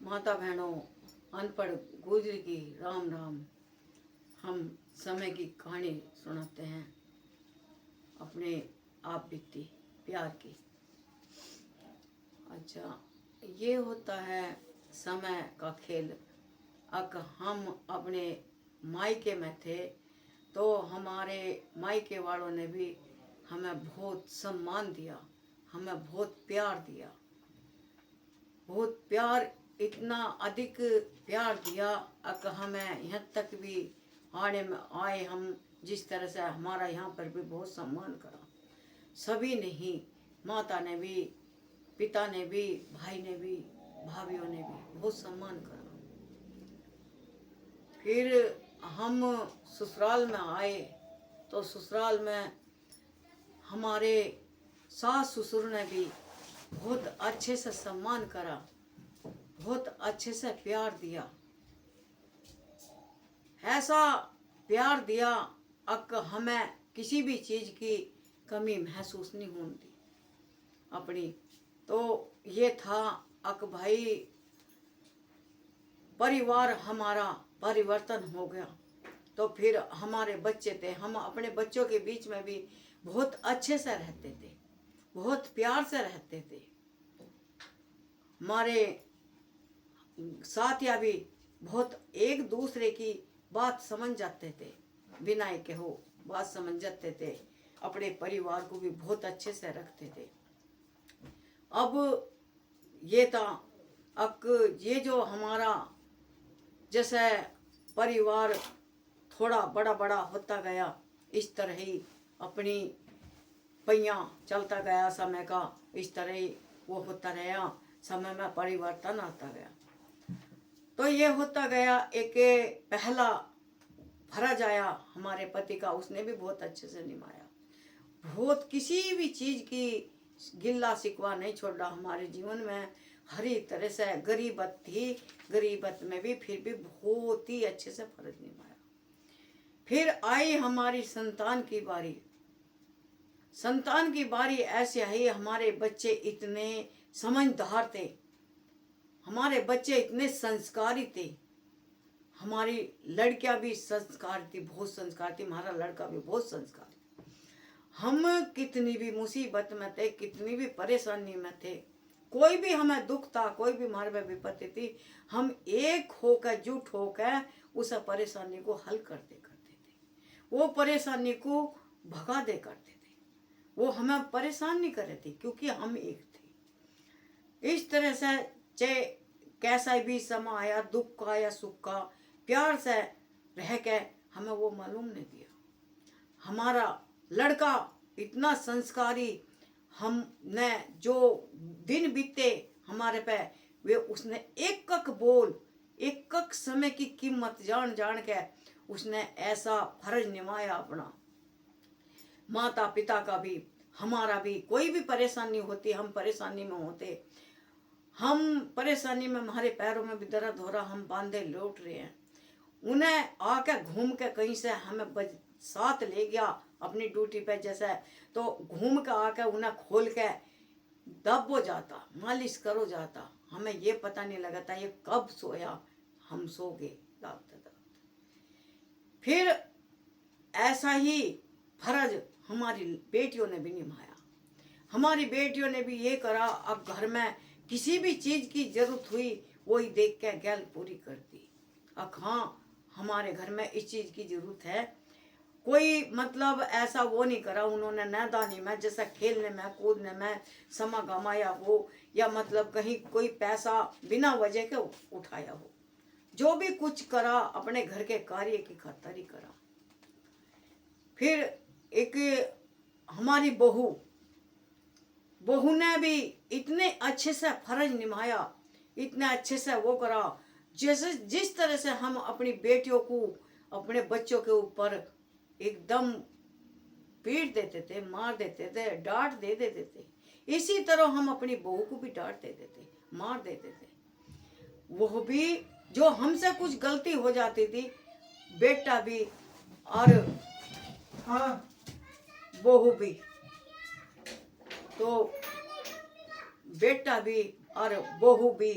माता बहनों, अनपढ़ गुजर की राम राम। हम समय की कहानी सुनाते हैं, अपने आप बीती प्यार की। अच्छा, ये होता है समय का खेल। अगर हम अपने मायके में थे तो हमारे मायके वालों ने भी हमें बहुत सम्मान दिया, हमें बहुत प्यार दिया, बहुत प्यार, इतना अधिक प्यार दिया। अगर हमें यहाँ तक भी आने में आए, हम जिस तरह से हमारा यहाँ पर भी बहुत सम्मान करा। सभी ने ही, माता ने भी, पिता ने भी, भाई ने भी, भाभीियों ने भी बहुत सम्मान करा। फिर हम ससुराल में आए तो ससुराल में हमारे सास ससुर ने भी बहुत अच्छे से सम्मान करा, बहुत अच्छे से प्यार दिया। ऐसा प्यार दिया अक हमें किसी भी चीज़ की कमी महसूस नहीं होती अपनी। तो ये था अक भाई, परिवार हमारा परिवर्तन हो गया। तो फिर हमारे बच्चे थे, हम अपने बच्चों के बीच में भी बहुत अच्छे से रहते थे, बहुत प्यार से रहते थे। हमारे साथिया भी बहुत एक दूसरे की बात समझ जाते थे, बिना के हो बात समझ जाते थे, अपने परिवार को भी बहुत अच्छे से रखते थे। अब ये था अब ये जो हमारा जैसे परिवार थोड़ा बड़ा बड़ा होता गया, इस तरह ही अपनी पहिया चलता गया समय का, इस तरह ही वो होता रहा, समय में परिवर्तन आता गया। तो ये होता गया, एक पहला फर्ज आया हमारे पति का, उसने भी बहुत अच्छे से निभाया, बहुत किसी भी चीज़ की गिल्ला शिकवा नहीं छोड़ा हमारे जीवन में। हर एक तरह से गरीबत थी, गरीबत में भी फिर भी बहुत ही अच्छे से फर्ज निभाया। फिर आई हमारी संतान की बारी। संतान की बारी ऐसे आई, हमारे बच्चे इतने समझदार थे, हमारे बच्चे इतने संस्कारी थे, हमारी लड़कियां भी संस्कार थी, बहुत संस्कार थी, हमारा लड़का भी बहुत संस्कारी। हम कितनी भी मुसीबत में थे, कितनी भी परेशानी में थे, कोई भी हमें दुख था, कोई भी हमारे में विपत्ति थी, हम एक होकर जुट होकर उस परेशानी को हल करते करते थे, वो परेशानी को भगा दे करते थे, वो हमें परेशान नहीं कर रहे थे, क्योंकि हम एक थे। इस तरह से चाहे कैसा भी समय आया, दुख का या सुख का, प्यार से रह के हमें वो मालूम नहीं दिया। हमारा लड़का इतना संस्कारी, हमने जो दिन बीते हमारे पे, वे उसने एक एक बोल, एक एक समय की कीमत जान जान के उसने ऐसा फर्ज निभाया अपना। माता पिता का भी, हमारा भी, कोई भी परेशानी होती, हम परेशानी में होते, हम परेशानी में, हमारे पैरों में भी दर्द हो रहा, हम बांधे लौट रहे हैं, उन्हें आके घूम के कहीं से हमें साथ ले गया अपनी ड्यूटी पे, जैसे तो घूम के आके उन्हें खोल के दबो जाता, मालिश करो जाता, हमें ये पता नहीं लगता ये कब सोया, हम सो गए दाबते दाबते। फिर ऐसा ही फर्ज हमारी बेटियों ने भी निभाया। हमारी बेटियों ने भी ये करा, अब घर में किसी भी चीज़ की जरूरत हुई वही देख के गैल पूरी करती। अब हाँ, हमारे घर में इस चीज़ की जरूरत है, कोई मतलब ऐसा वो नहीं करा उन्होंने, मैदानी में जैसा खेलने में कूदने में समा गमाया हो, या मतलब कहीं कोई पैसा बिना वजह के उठाया हो, जो भी कुछ करा अपने घर के कार्य की खातिर ही करा। फिर एक हमारी बहू ने भी इतने अच्छे से फर्ज निभाया, इतने अच्छे से वो करा, जैसे जिस तरह से हम अपनी बेटियों को, अपने बच्चों के ऊपर एकदम पीट देते थे, मार देते थे, डांट दे देते थे, इसी तरह हम अपनी बहू को भी डांट देते थे, मार देते थे। वो भी जो हमसे कुछ गलती हो जाती थी, बेटा भी और बहू भी, तो बेटा भी और बहू भी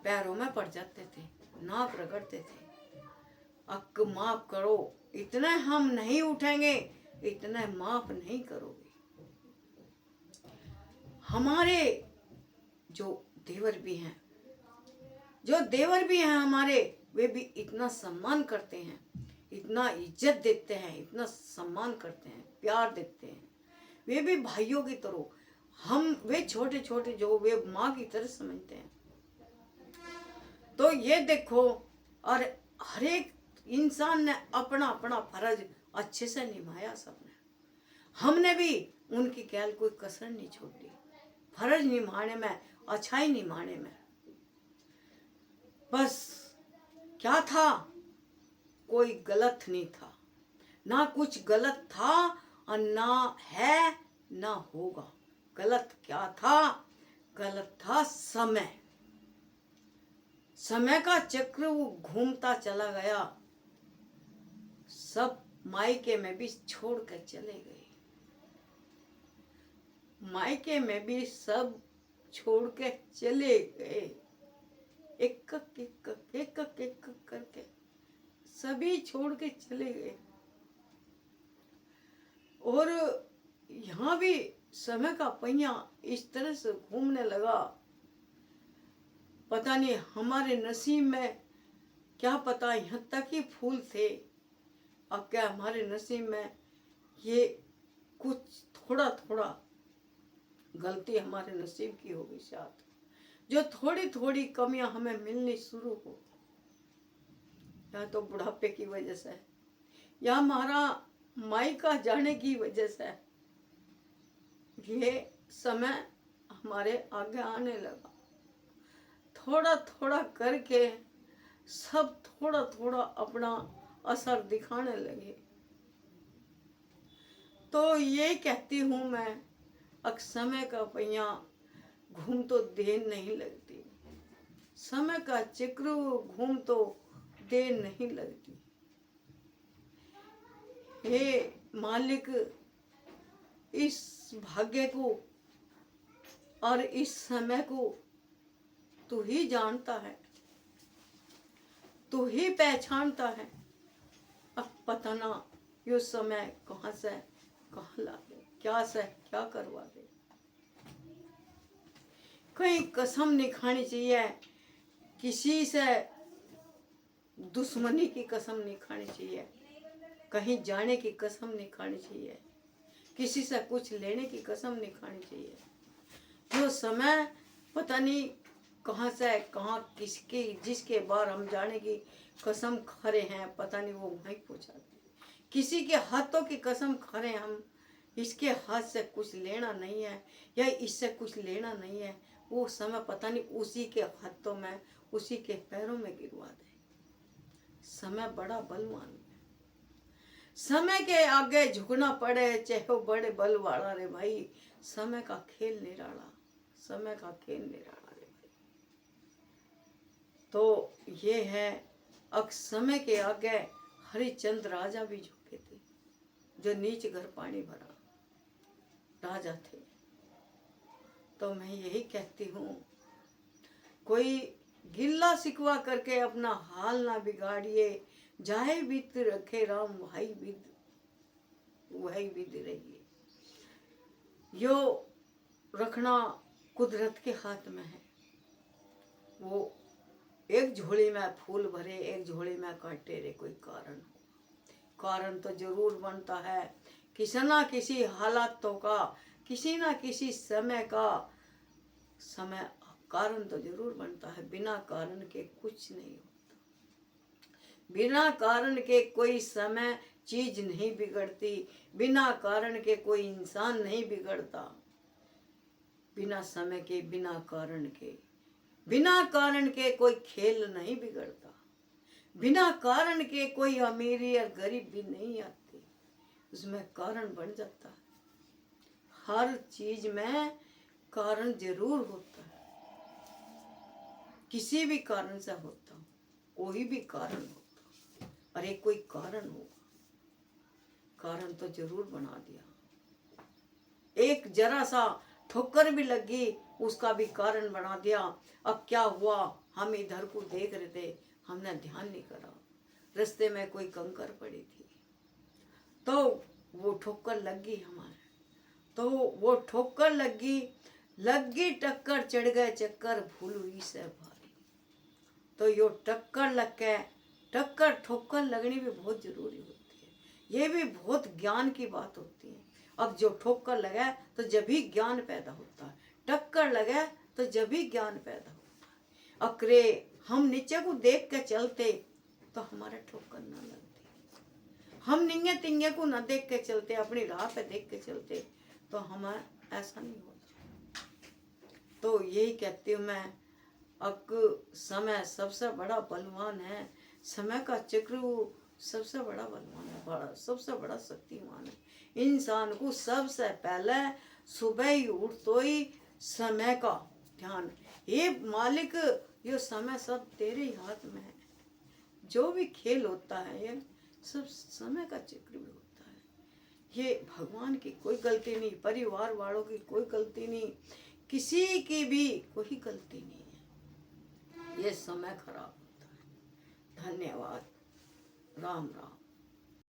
पैरों में पड़ जाते थे, नाक रगड़ते थे। अक माफ करो, इतने हम नहीं उठेंगे, इतने माफ नहीं करोगे। हमारे जो देवर भी हैं, हमारे, वे भी इतना सम्मान करते हैं, इतना इज्जत देते हैं, इतना सम्मान करते हैं, प्यार देते हैं। वे भी भाइयों की तरह, वे छोटे छोटे जो वे माँ की तरह समझते हैं। तो ये देखो, और हर एक इंसान ने अपना अपना फर्ज अच्छे से निभाया सबने। हमने भी उनकी गैल कोई कसर नहीं छोड़ी, फर्ज निभाने में, अच्छाई निभाने में। बस क्या था, कोई गलत नहीं था, ना कुछ गलत था और ना है ना होगा। गलत क्या था? गलत था समय। समय का चक्र वो घूमता चला गया, सब मायके में भी छोड़ कर चले गए, मायके में भी सब छोड़ के चले गए। एक एक करके सभी छोड़ के चले गए। और यहाँ भी समय का पहिया इस तरह से घूमने लगा, पता नहीं हमारे नसीब में क्या पता, यहाँ तक ही फूल थे। अब क्या हमारे नसीब में ये कुछ थोड़ा थोड़ा गलती हमारे नसीब की होगी शायद, जो थोड़ी थोड़ी कमियां हमें मिलनी शुरू हो, या तो बुढ़ापे की वजह से, या हमारा मायका जाने की वजह से, ये समय हमारे आगे आने लगा। थोड़ा थोड़ा करके सब थोड़ा थोड़ा अपना असर दिखाने लगे। तो ये कहती हूँ मैं, अब समय का पहिया घूम तो देर नहीं लगती, समय का चक्र घूम तो देर नहीं लगती। हे मालिक, इस भाग्य को और इस समय को तू ही जानता है, तू ही पहचानता है। अब पता ना ये समय कहाँ से कहाँ ला दे, क्या से क्या करवा दे। कहीं कसम नहीं खानी चाहिए, किसी से दुश्मनी की कसम नहीं खानी चाहिए, कहीं जाने की कसम नहीं खानी चाहिए, किसी से कुछ लेने की कसम नहीं खानी चाहिए। जो समय पता नहीं कहाँ से कहाँ किसके जिसके बार हम जाने की कसम खा रहे हैं, पता नहीं वो वहीं पहुँचा दे। किसी के हाथों की कसम खा रहे हैं हम, इसके हाथ से कुछ लेना नहीं है या इससे कुछ लेना नहीं है, वो समय पता नहीं उसी के हाथों में, उसी के पैरों में गिरवा दे। समय बड़ा बलवान है, समय के आगे झुकना पड़े चाहे वो बड़े बल वाला रे भाई। समय का खेल निराला, समय का खेल निराला रे भाई। तो ये है, अब समय के आगे हरिश्चंद्र राजा भी झुके थे, जो नीच घर पानी भरा राजा थे। तो मैं यही कहती हूँ, कोई गिल्ला शिकवा करके अपना हाल ना बिगाड़िए, जाहे बीत रखे राम वही विध रहिए। यो रखना कुदरत के हाथ में है। वो एक झोली में फूल भरे, एक झोली में कांटे रे, कोई कारण हो, कारण तो जरूर बनता है। किसी ना किसी हालातों का, किसी ना किसी समय का, समय कारण तो जरूर बनता है। बिना कारण के कुछ नहीं होता, बिना कारण के कोई समय चीज नहीं बिगड़ती, बिना कारण के कोई इंसान नहीं बिगड़ता, बिना समय के, बिना कारण के, बिना कारण के कोई खेल नहीं बिगड़ता, बिना कारण के कोई अमीरी या गरीब भी नहीं आती, उसमें कारण बन जाता है। हर चीज में कारण जरूर होता है, किसी भी कारण से होता हो, कोई भी कारण होता, अरे कोई कारण होगा, कारण तो जरूर बना दिया। एक जरा सा ठोकर भी लगी उसका भी कारण बना दिया। अब क्या हुआ, हम इधर को देख रहे थे, हमने ध्यान नहीं करा, रास्ते में कोई कंकर पड़ी थी, तो वो ठोकर लग गई हमारे। तो वो ठोकर लगी टक्कर, चढ़ गए चक्कर, भूल हुई से भारी। तो यो टक्कर लग के, टक्कर ठोकर लगनी भी बहुत जरूरी होती है, ये भी बहुत ज्ञान की बात होती है। अब जो ठोकर लगे तो जब भी ज्ञान पैदा होता है, टक्कर लगे तो जब भी ज्ञान पैदा होता है। अकरे हम नीचे को देख के चलते तो हमारे ठोकर ना लगती, हम निंगे तिंगे को ना देख के चलते, अपनी राह पे देख के चलते तो हमें ऐसा नहीं होता। तो यही कहती हूँ मैं, अब समय सबसे बड़ा बलवान है, समय का चक्र सबसे बड़ा बलवान है, बड़ा सबसे बड़ा शक्तिमान है। इंसान को सबसे पहले सुबह ही उठते ही समय का ध्यान, ये मालिक ये समय सब तेरे ही हाथ में है। जो भी खेल होता है ये सब समय का चक्र भी होता है। ये भगवान की कोई गलती नहीं, परिवार वालों की कोई गलती नहीं, किसी की भी कोई गलती नहीं है, ये समय खराब होता है। धन्यवाद। राम राम।